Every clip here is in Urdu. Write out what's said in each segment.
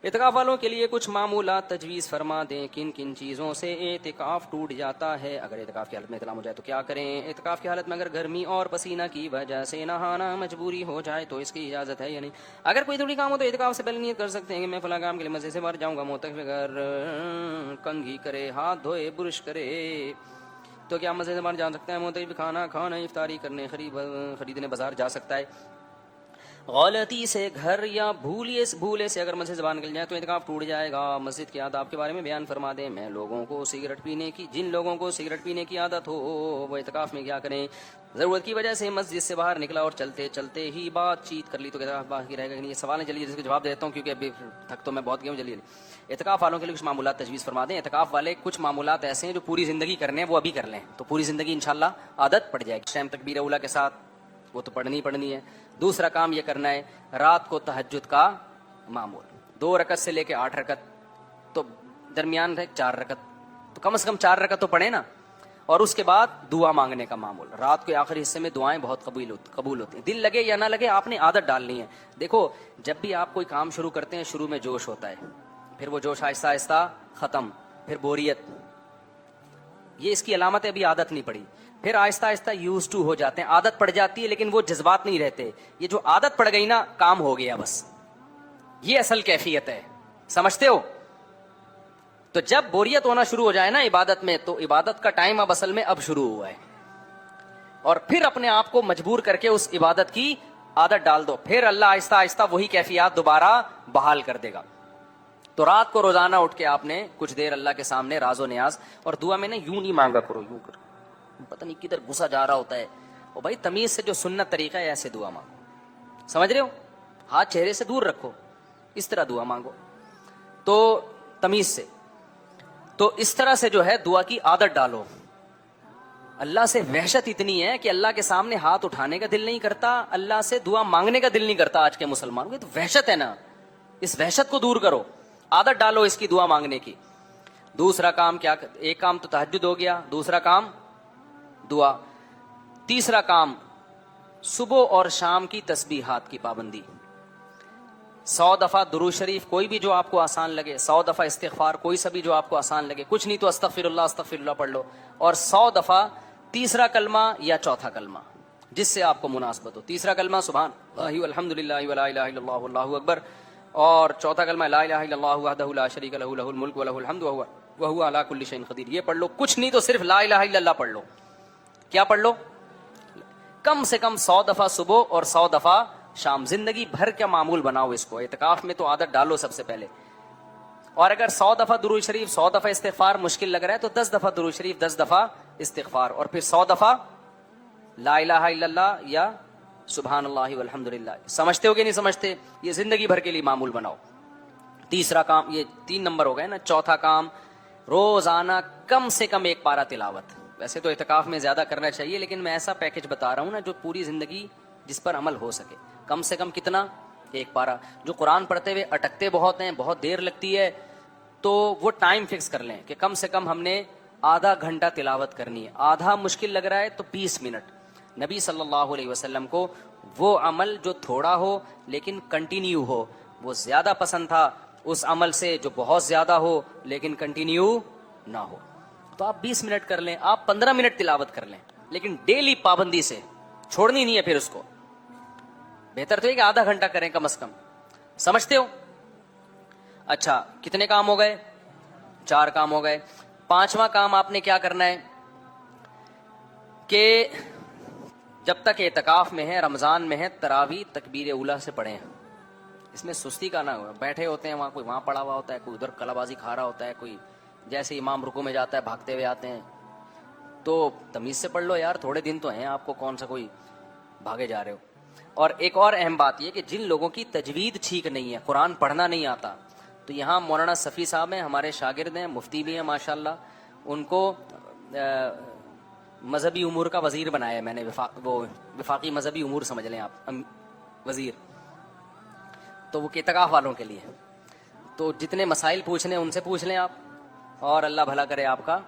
اعتکاف والوں کے لیے کچھ معمولات تجویز فرما دیں، کن کن چیزوں سے اعتکاف ٹوٹ جاتا ہے؟ اگر اعتکاف کی حالت میں احتلام ہو جائے تو کیا کریں؟ اعتکاف کی حالت میں اگر گرمی اور پسینہ کی وجہ سے نہانا مجبوری ہو جائے تو اس کی اجازت ہے یا نہیں؟ اگر کوئی ضروری کام ہو تو اعتکاف سے پہلے نیت کر سکتے ہیں کہ میں فلاں کام کے لیے مسجد سے باہر جاؤں گا، معتکف اگر کنگھی کرے، ہاتھ دھوئے، برش کرے تو کیا مسجد سے باہر جا سکتا ہے؟ معتکف کھانا کھانے، افطاری کرنے، خریدنے بازار جا سکتا ہے؟ غلطی سے گھر یا بھولے سے اگر مسجد سے باہر نکل جائے تو اعتکاف ٹوٹ جائے گا۔ مسجد کی آداب کے بارے میں بیان فرما دیں۔ جن لوگوں کو سگریٹ پینے کی عادت ہو وہ اعتکاف میں کیا کریں؟ ضرورت کی وجہ سے مسجد سے باہر نکلا اور چلتے چلتے ہی بات چیت کر لی تو اعتکاف باقی رہے گا کہ نہیں؟ یہ سوال ہے، چلیے جس کو جواب دیتا ہوں کیونکہ ابھی تھک تو میں بہت گیا ہوں، چلیے۔ اعتکاف والوں کے لیے کچھ معمولات تجویز فرما دیں۔ اعتکاف والے کچھ معمولات ایسے ہیں جو پوری زندگی کرنے ہیں، وہ ابھی کر لیں تو پوری زندگی انشاءاللہ عادت پڑ جائے گی۔ شام تکبیر اولیٰ کے ساتھ وہ تو پڑھنی ہے۔ دوسرا کام یہ کرنا ہے، رات کو تہجد کا معمول 2 رکعت سے لے کے 8 رکعت، تو درمیان ہے 4 رکعت، تو کم از کم 4 رکعت تو پڑھے نا۔ اور اس کے بعد دعا مانگنے کا معمول، رات کے آخری حصے میں دعائیں بہت قبول ہوتی ہیں، دل لگے یا نہ لگے آپ نے عادت ڈالنی ہے۔ دیکھو جب بھی آپ کوئی کام شروع کرتے ہیں شروع میں جوش ہوتا ہے، پھر وہ جوش آہستہ آہستہ ختم، پھر بوریت، یہ اس کی علامت ہے، ابھی عادت نہیں پڑی۔ پھر آہستہ آہستہ یوز ٹو ہو جاتے ہیں، عادت پڑ جاتی ہے لیکن وہ جذبات نہیں رہتے۔ یہ جو عادت پڑ گئی نا، کام ہو گیا بس، یہ اصل کیفیت ہے، سمجھتے ہو؟ تو جب بوریت ہونا شروع ہو جائے نا عبادت میں، تو عبادت کا ٹائم اب اصل میں اب شروع ہوا ہے، اور پھر اپنے آپ کو مجبور کر کے اس عبادت کی عادت ڈال دو، پھر اللہ آہستہ آہستہ وہی کیفیات دوبارہ بحال کر دے گا۔ تو رات کو روزانہ اٹھ کے آپ نے کچھ دیر اللہ کے سامنے راز و نیاز اور دعا میں نے یوں نہیں مانگا کرو، یوں کرو، پتہ نہیں کدھر گھسا جا رہا ہوتا ہے، اور بھائی تمیز سے جو سنت طریقہ ہے ایسے دعا مانگو، سمجھ رہے ہو؟ ہاتھ چہرے سے دور رکھو، اس طرح دعا مانگو، تو تمیز سے، تو اس طرح سے جو ہے دعا کی عادت ڈالو۔ اللہ سے وحشت اتنی ہے کہ اللہ کے سامنے ہاتھ اٹھانے کا دل نہیں کرتا، اللہ سے دعا مانگنے کا دل نہیں کرتا آج کے مسلمانوں کو، یہ تو وحشت ہے نا، اس وحشت کو دور کرو، عادت ڈالو اس کی دعا مانگنے کی۔ دوسرا کام کیا؟ ایک کام تو تہجد ہو گیا، دوسرا کام دعا، تیسرا کام صبح اور شام کی تسبیحات کی پابندی، 100 دفعہ درود شریف کوئی بھی جو آپ کو آسان لگے، 100 دفعہ استغفار کوئی سا بھی جو آپ کو آسان لگے، کچھ نہیں تو استغفر اللہ پڑھ لو، اور 100 دفعہ تیسرا کلمہ یا چوتھا کلمہ جس سے آپ کو مناسبت ہو۔ تیسرا کلمہ سبحان اللہ والحمد للہ ولا الہ الا اللہ واللہ اکبر، اور چوتھا کلمہ لا الہ الا اللہ وحدہ لا شریک لہ لہ الملک ولہ الحمد وہو علی کل شیء قدیر، یہ پڑھ لو، کچھ نہیں تو صرف لا الہ الا اللہ پڑھ لو۔ کیا پڑھ لو؟ کم سے کم 100 دفعہ صبح اور 100 دفعہ شام، زندگی بھر کا معمول بناؤ اس کو، اعتکاف میں تو عادت ڈالو سب سے پہلے۔ اور اگر 100 دفعہ درود شریف 100 دفعہ استغفار مشکل لگ رہا ہے تو 10 دفعہ درود شریف 10 دفعہ استغفار، اور پھر 100 دفعہ لا الہ الا اللہ یا سبحان اللہ والحمد للہ۔ سمجھتے ہو کہ نہیں سمجھتے؟ یہ زندگی بھر کے لیے معمول بناؤ۔ تیسرا کام، یہ 3 نمبر ہو گئے نا۔ چوتھا کام، روزانہ کم سے کم 1 پارہ تلاوت۔ ویسے تو اعتکاف میں زیادہ کرنا چاہیے لیکن میں ایسا پیکج بتا رہا ہوں نا جو پوری زندگی جس پر عمل ہو سکے۔ کم سے کم کتنا؟ 1 پارہ۔ جو قرآن پڑھتے ہوئے اٹکتے بہت ہیں، بہت دیر لگتی ہے، تو وہ ٹائم فکس کر لیں کہ کم سے کم ہم نے آدھا گھنٹہ تلاوت کرنی ہے۔ آدھا مشکل لگ رہا ہے تو 20 منٹ۔ نبی صلی اللہ علیہ وسلم کو وہ عمل جو تھوڑا ہو لیکن کنٹینیو ہو وہ زیادہ پسند تھا اس عمل سے جو بہت زیادہ ہو لیکن کنٹینیو نہ ہو۔ تو آپ 20 منٹ کر لیں، آپ 15 منٹ تلاوت کر لیں، لیکن ڈیلی پابندی سے، چھوڑنی نہیں ہے پھر اس کو۔ بہتر تو ہے کہ آدھا گھنٹہ کریں کم از کم، سمجھتے ہو؟ اچھا، کتنے کام ہو گئے؟ 4 کام ہو گئے۔ 5واں کام آپ نے کیا کرنا ہے کہ جب تک اعتکاف میں ہے، رمضان میں ہے، تراویح تکبیر اولیٰ سے پڑھیں۔ اس میں سستی کا نہ ہو، بیٹھے ہوتے ہیں وہاں، کوئی وہاں پڑا ہوا ہوتا ہے، کوئی ادھر کلا بازی کھا رہا ہوتا ہے، کوئی جیسے امام رکوع میں جاتا ہے بھاگتے ہوئے آتے ہیں، تو تمیز سے پڑھ لو یار، تھوڑے دن تو ہیں آپ کو، کون سا کوئی بھاگے جا رہے ہو۔ اور ایک اور اہم بات یہ کہ جن لوگوں کی تجوید ٹھیک نہیں ہے، قرآن پڑھنا نہیں آتا، تو یہاں مولانا صفی صاحب ہیں، ہمارے شاگرد ہیں، مفتی بھی ہیں ماشاءاللہ، ان کو مذہبی امور کا وزیر بنایا ہے میں نے، وفاقی مذہبی امور سمجھ لیں آپ، وزیر، تو وہ اعتکاف والوں کے لیے، تو جتنے مسائل پوچھنے ان سے پوچھ لیں آپ، اور اللہ بھلا کرے آپ کا،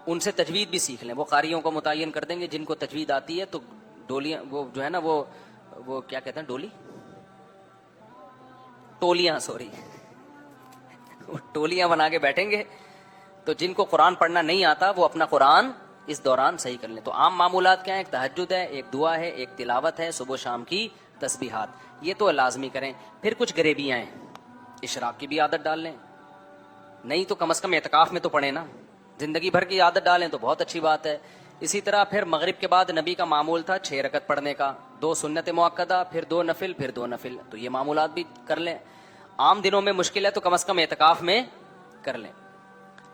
ان سے تجوید بھی سیکھ لیں، وہ قاریوں کو متعین کر دیں گے جن کو تجوید آتی ہے، تو ڈولیاں، وہ جو ہے نا وہ کیا کہتے ہیں، ٹولیاں، سوری ٹولیاں بنا کے بیٹھیں گے. تو جن کو قرآن پڑھنا نہیں آتا وہ اپنا قرآن اس دوران صحیح کر لیں. تو عام معمولات کیا ہیں؟ ایک تہجد ہے، ایک دعا ہے، ایک تلاوت ہے، صبح و شام کی تسبیحات، یہ تو لازمی کریں. پھر کچھ غریبیاں ہیں، اشراق کی بھی عادت ڈال لیں. نہیں تو کم از کم اعتکاف میں تو پڑھیں نا. زندگی بھر کی عادت ڈالیں تو بہت اچھی بات ہے. اسی طرح پھر مغرب کے بعد نبی کا معمول تھا 6 رکعت پڑھنے کا، 2 سنت مؤکدہ، پھر 2 نفل، پھر 2 نفل. تو یہ معمولات بھی کر لیں. عام دنوں میں مشکل ہے تو کم از کم اعتکاف میں کر لیں.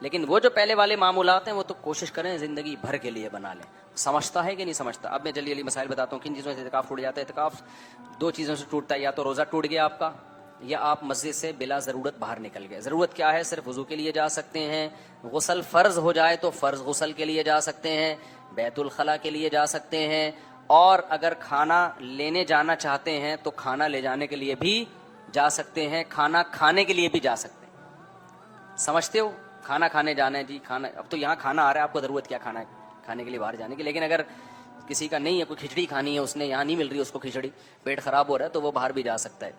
لیکن وہ جو پہلے والے معمولات ہیں وہ تو کوشش کریں زندگی بھر کے لیے بنا لیں. سمجھتا ہے کہ نہیں سمجھتا؟ اب میں جلدی مسائل بتاتا ہوں کن چیزوں سے اعتکاف ٹوٹ جاتا ہے. اعتکاف 2 چیزوں سے ٹوٹتا ہے، یا تو روزہ ٹوٹ گیا آپ کا، یا آپ مسجد سے بلا ضرورت باہر نکل گئے. ضرورت کیا ہے؟ صرف وضو کے لیے جا سکتے ہیں. غسل فرض ہو جائے تو فرض غسل کے لیے جا سکتے ہیں، بیت الخلاء کے لیے جا سکتے ہیں، اور اگر کھانا لینے جانا چاہتے ہیں تو کھانا لے جانے کے لیے بھی جا سکتے ہیں، کھانا کھانے کے لیے بھی جا سکتے ہیں. سمجھتے ہو؟ کھانا کھانے جانا ہے جی، کھانا اب تو یہاں کھانا آ رہا ہے، آپ کو ضرورت کیا کھانا کھانے کے لیے باہر جانے کی. لیکن اگر کسی کا نہیں ہے، کوئی کھچڑی کھانی ہے اس نے، یہاں نہیں مل رہی اس کو کھچڑی، پیٹ خراب ہو رہا ہے، تو وہ باہر بھی جا سکتا ہے.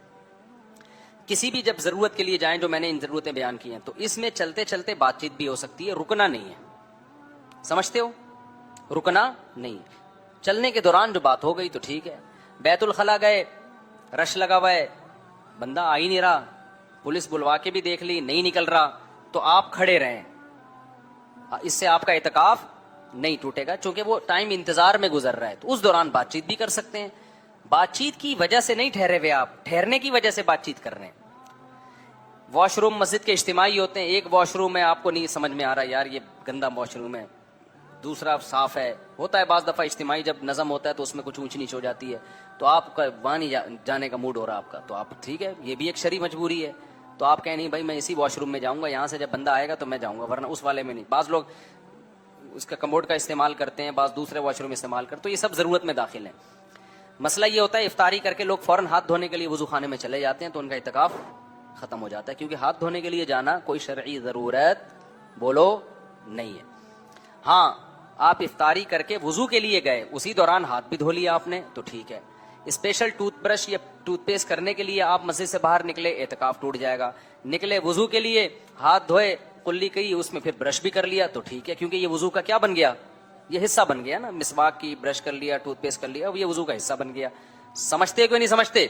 کسی بھی جب ضرورت کے لیے جائیں، جو میں نے ان ضرورتیں بیان کی ہیں، تو اس میں چلتے چلتے بات چیت بھی ہو سکتی ہے، رکنا نہیں ہے. سمجھتے ہو؟ رکنا نہیں. چلنے کے دوران جو بات ہو گئی تو ٹھیک ہے. بیت الخلاء گئے، رش لگا ہوا ہے، بندہ آ ہی نہیں رہا، پولیس بلوا کے بھی دیکھ لی نہیں نکل رہا، تو آپ کھڑے رہیں. اس سے آپ کا اعتکاف نہیں ٹوٹے گا، چونکہ وہ ٹائم انتظار میں گزر رہا ہے. تو اس دوران بات چیت بھی کر سکتے ہیں. بات چیت کی وجہ سے نہیں ٹھہرے ہوئے، آپ ٹھہرنے کی وجہ سے بات چیت کر رہے ہیں. واش روم مسجد کے اجتماعی ہوتے ہیں، ایک واش روم ہے آپ کو نہیں سمجھ میں آ رہا یار یہ گندا واش روم ہے، دوسرا صاف ہے. ہوتا ہے بعض دفعہ اجتماعی جب نظم ہوتا ہے تو اس میں کچھ اونچ نیچ ہو جاتی ہے، تو آپ کا وہاں نہیں جانے کا موڈ ہو رہا آپ کا، تو آپ ٹھیک ہے، یہ بھی ایک شرعی مجبوری ہے. تو آپ کہیں نہیں بھائی میں اسی واش روم میں جاؤں گا، یہاں سے جب بندہ آئے گا تو میں جاؤں گا، ورنہ اس والے میں نہیں. بعض لوگ اس کا کموڈ کا استعمال کرتے ہیں، بعض دوسرے واش روم استعمال کرتے ہیں، تو یہ سب ضرورت میں داخل ہیں. مسئلہ یہ ہوتا ہے افطاری کر کے لوگ فوراً ہاتھ دھونے کے لیے وضو خانے میں چلے جاتے ہیں، تو ان کا اعتکاف ختم ہو جاتا ہے، کیونکہ ہاتھ دھونے کے لیے جانا کوئی شرعی ضرورت بولو نہیں ہے. ہاں آپ افطاری کر کے وضو کے لیے گئے، اسی دوران ہاتھ بھی دھو لیا آپ نے تو ٹھیک ہے. اسپیشل ٹوتھ برش یا ٹوتھ پیسٹ کرنے کے لیے آپ مسجد سے باہر نکلے، اعتکاف ٹوٹ جائے گا. نکلے وضو کے لیے، ہاتھ دھوئے، کلی کی اس میں پھر برش بھی کر لیا تو ٹھیک ہے، کیونکہ یہ وضو کا کیا بن گیا؟ یہ حصہ بن گیا نا. مسواک کی برش کر لیا، ٹوتھ پیسٹ کر لیا، اب یہ وضو کا حصہ بن گیا. سمجھتے کیوں نہیں سمجھتے؟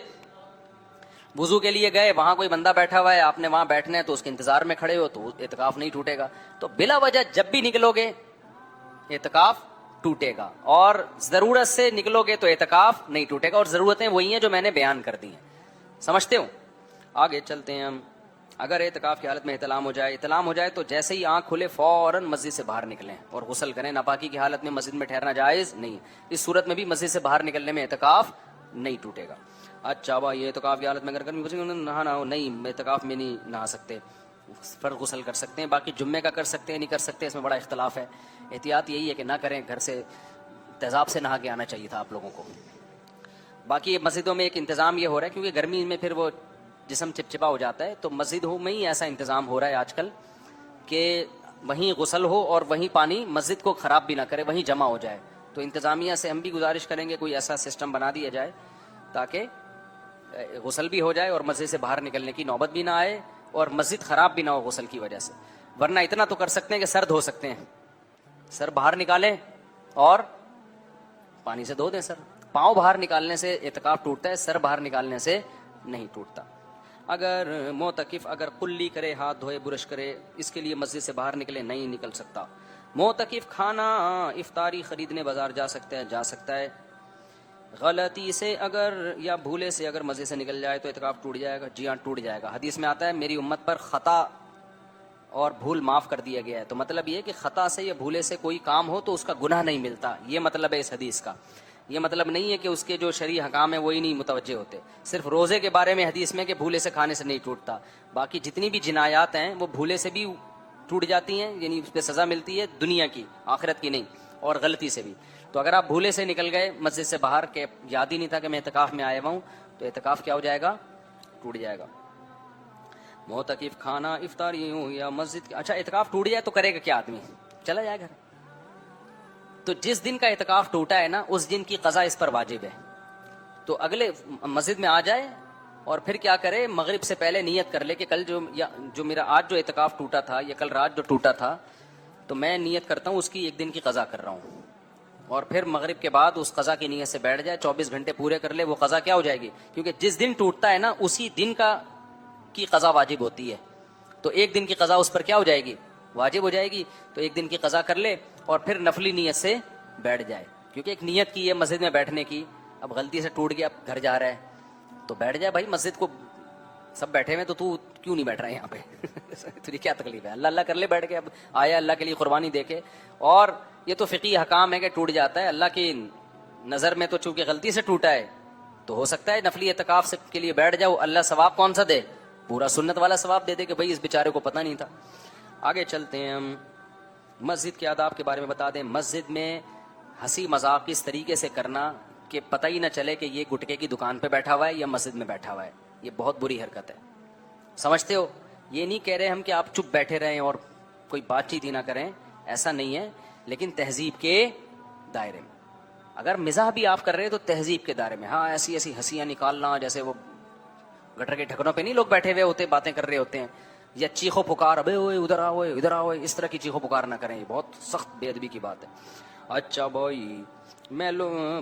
وضو کے لیے گئے، وہاں کوئی بندہ بیٹھا ہوا ہے، آپ نے وہاں بیٹھنا ہے تو اس کے انتظار میں کھڑے ہو تو اعتکاف نہیں ٹوٹے گا. تو بلا وجہ جب بھی نکلو گے اعتکاف ٹوٹے گا، اور ضرورت سے نکلو گے تو اعتکاف نہیں ٹوٹے گا. اور ضرورتیں وہی ہیں جو میں نے بیان کر دی ہیں. سمجھتے ہو؟ آگے چلتے ہیں ہم. اگر اعتکاف کی حالت میں احتلام ہو جائے تو جیسے ہی آنکھ کھلے فوراً مسجد سے باہر نکلیں اور غسل کریں. ناپاکی کی حالت میں مسجد میں ٹھہرنا جائز نہیں. اس صورت میں بھی مسجد سے باہر نکلنے میں اعتکاف نہیں ٹوٹے گا. اچھا یہ اعتکاف کی حالت میں اگر نہانا ہو، نہیں اعتکاف میں نہیں نہا سکتے، فرض غسل کر سکتے ہیں. باقی جمعے کا کر سکتے ہیں نہیں کر سکتے، اس میں بڑا اختلاف ہے. احتیاط یہی ہے کہ نہ کریں، گھر سے تیزاب سے نہا کے آنا چاہیے تھا آپ لوگوں کو. باقی مسجدوں میں ایک انتظام یہ ہو رہا ہے، کیونکہ گرمی میں پھر وہ جسم چپچپا ہو جاتا ہے، تو مسجدوں میں ہی ایسا انتظام ہو رہا ہے آج کل کہ وہیں غسل ہو اور وہیں پانی مسجد کو خراب بھی نہ کرے، وہیں جمع ہو جائے. تو انتظامیہ سے ہم بھی گزارش کریں گے کوئی ایسا سسٹم بنا دیا جائے تاکہ غسل بھی ہو جائے اور مسجد سے باہر نکلنے کی نوبت بھی نہ آئے اور مسجد خراب بھی نہ ہو غسل کی وجہ سے. ورنہ اتنا تو کر سکتے ہیں کہ سر دھو سکتے ہیں، سر باہر نکالیں اور پانی سے دھو دیں سر. پاؤں باہر نکالنے سے اعتکاف ٹوٹتا ہے، سر باہر نکالنے سے نہیں ٹوٹتا. اگر معتکف اگر کلی کرے، ہاتھ دھوئے، برش کرے، اس کے لیے مسجد سے باہر نکلے، نہیں نکل سکتا. معتکف کھانا افطاری خریدنے بازار جا سکتا ہے. غلطی سے اگر یا بھولے سے اگر مسجد سے نکل جائے تو اعتکاف ٹوٹ جائے گا. جی ہاں ٹوٹ جائے گا. حدیث میں آتا ہے میری امت پر خطا اور بھول معاف کر دیا گیا ہے. تو مطلب یہ کہ خطا سے یا بھولے سے کوئی کام ہو تو اس کا گناہ نہیں ملتا، یہ مطلب ہے اس حدیث کا. یہ مطلب نہیں ہے کہ اس کے جو شرعی حکام ہیں وہی نہیں متوجہ ہوتے. صرف روزے کے بارے میں حدیث میں کہ بھولے سے کھانے سے نہیں ٹوٹتا، باقی جتنی بھی جنایات ہیں وہ بھولے سے بھی ٹوٹ جاتی ہیں، یعنی اس پہ سزا ملتی ہے، دنیا کی آخرت کی نہیں، اور غلطی سے بھی. تو اگر آپ بھولے سے نکل گئے مسجد سے باہر کہ یاد ہی نہیں تھا کہ میں اعتکاف میں آیا ہوا ہوں، تو اعتکاف کیا ہو جائے گا؟ ٹوٹ جائے گا. معتکف کھانا افطاری ہوں یا مسجد اچھا اعتکاف ٹوٹ جائے تو کرے گا کیا آدمی؟ چلا جائے گھر. تو جس دن کا اعتکاف ٹوٹا ہے نا اس دن کی قضا اس پر واجب ہے. تو اگلے مسجد میں آ جائے اور پھر کیا کرے, مغرب سے پہلے نیت کر لے کہ کل جو میرا آج جو اعتکاف ٹوٹا تھا یا کل رات جو ٹوٹا تھا, تو میں نیت کرتا ہوں اس کی 1 دن کی قضا کر رہا ہوں, اور پھر مغرب کے بعد اس قضا کی نیت سے بیٹھ جائے, 24 گھنٹے پورے کر لے, وہ قضا کیا ہو جائے گی, کیونکہ جس دن ٹوٹتا ہے نا اسی دن کی قضا واجب ہوتی ہے, تو 1 دن کی قضا اس پر کیا ہو جائے گی, واجب ہو جائے گی. تو 1 دن کی قضا کر لے اور پھر نفلی نیت سے بیٹھ جائے, کیونکہ ایک نیت کی ہے مسجد میں بیٹھنے کی, اب غلطی سے ٹوٹ گیا, اب گھر جا رہا ہے تو بیٹھ جائے بھائی, مسجد کو سب بیٹھے ہوئے تو کیوں نہیں بیٹھ رہا ہے یہاں پہ تجھے کیا تکلیف ہے, اللہ اللہ کر لے بیٹھ کے, اب آیا اللہ کے لیے قربانی دے کے. اور یہ تو فقہی حکام ہے کہ ٹوٹ جاتا ہے, اللہ کی نظر میں تو چونکہ غلطی سے ٹوٹا ہے تو ہو سکتا ہے نفلی اعتکاف کے لیے بیٹھ جاؤ, اللہ ثواب کون سا دے, پورا سنت والا ثواب دے دے کہ بھائی اس بیچارے کو پتہ نہیں تھا. آگے چلتے ہیں ہم, مسجد کے آداب کے بارے میں بتا دیں. مسجد میں ہنسی مذاق اس طریقے سے کرنا کہ پتہ ہی نہ چلے کہ یہ گٹکے کی دکان پہ بیٹھا ہوا ہے یا مسجد میں بیٹھا ہوا ہے, یہ بہت بری حرکت ہے. سمجھتے ہو, یہ نہیں کہہ رہے ہم کہ آپ چپ بیٹھے رہیں اور کوئی بات چیت ہی نہ کریں, ایسا نہیں ہے, لیکن تہذیب کے دائرے میں. اگر مزاح بھی آپ کر رہے ہیں تو تہذیب کے دائرے میں, ہاں ایسی ایسی ہنسیاں نکالنا جیسے وہ گٹر کے ڈھکنوں پہ نہیں لوگ بیٹھے ہوئے ہوتے باتیں کر رہے ہوتے ہیں, یا چیخو پکار, ابے اوئے ادھر آؤ ادھر آؤ, اس طرح کی چیخو پکار نہ کریں, یہ بہت سخت بے ادبی کی بات ہے. اچھا بھائی,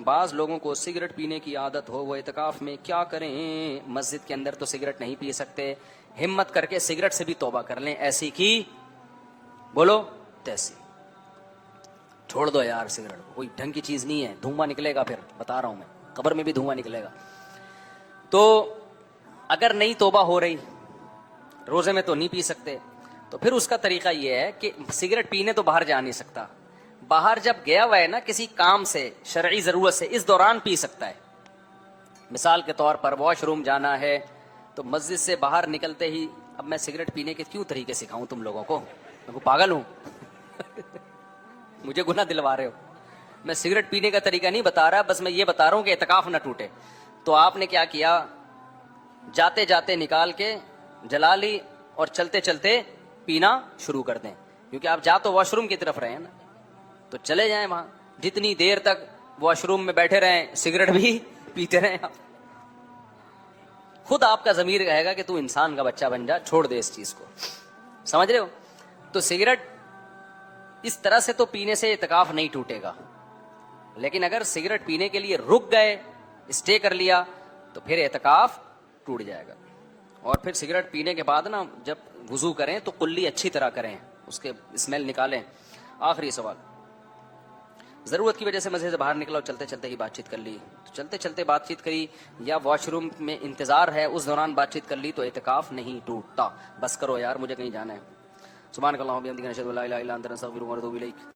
بعض لوگوں کو سگریٹ پینے کی عادت ہو, وہ اعتکاف میں کیا کریں؟ مسجد کے اندر تو سگریٹ نہیں پی سکتے, ہمت کر کے سگریٹ سے بھی توبہ کر لیں, ایسی کی بولو تیسی, چھوڑ دو یار سگریٹ, کوئی ڈھنگ کی چیز نہیں ہے, دھواں نکلے گا, پھر بتا رہا ہوں میں, قبر میں بھی دھواں نکلے گا. تو اگر نہیں توبہ ہو رہی, روزے میں تو نہیں پی سکتے, تو پھر اس کا طریقہ یہ ہے کہ سگریٹ پینے تو باہر جا نہیں سکتا, باہر جب گیا ہوا ہے نا کسی کام سے, شرعی ضرورت سے, اس دوران پی سکتا ہے. مثال کے طور پر واش روم جانا ہے تو مسجد سے باہر نکلتے ہی, اب میں سگریٹ پینے کے کیوں طریقے سکھاؤں تم لوگوں کو, میں کو پاگل ہوں مجھے گناہ دلوا رہے ہو. میں سگریٹ پینے کا طریقہ نہیں بتا رہا, بس میں یہ بتا رہا ہوں کہ اعتکاف نہ ٹوٹے. تو آپ نے کیا کیا, جاتے جاتے نکال کے جلا لی اور چلتے چلتے پینا شروع کر دیں, کیونکہ آپ جا تو واش روم کی طرف رہے ہیں نا, تو چلے جائیں وہاں, جتنی دیر تک واش روم میں بیٹھے رہیں سگریٹ بھی پیتے رہیں. آپ خود آپ کا ضمیر کہے گا کہ تو انسان کا بچہ بن جا, چھوڑ دے اس چیز کو, سمجھ رہے ہو. تو سگریٹ اس طرح سے تو پینے سے اعتکاف نہیں ٹوٹے گا, لیکن اگر سگریٹ پینے کے لیے رک گئے, اسٹے کر لیا, تو پھر اعتکاف ٹوٹ جائے گا. اور پھر سگریٹ پینے کے بعد نا جب وضو کریں تو کلی اچھی طرح کریں, اس کے اسمیل نکالیں. آخری سوال, ضرورت کی وجہ سے مسجد سے باہر نکلا اور چلتے چلتے ہی بات چیت کر لی, تو چلتے چلتے بات چیت کری یا واش روم میں انتظار ہے اس دوران بات چیت کر لی, تو اعتکاف نہیں ٹوٹتا. بس کرو یار, مجھے کہیں جانا ہے. سبحانک اللہم و بحمدک، نشہد ان لا الہ الا انت، نستغفرک ونتوب الیک.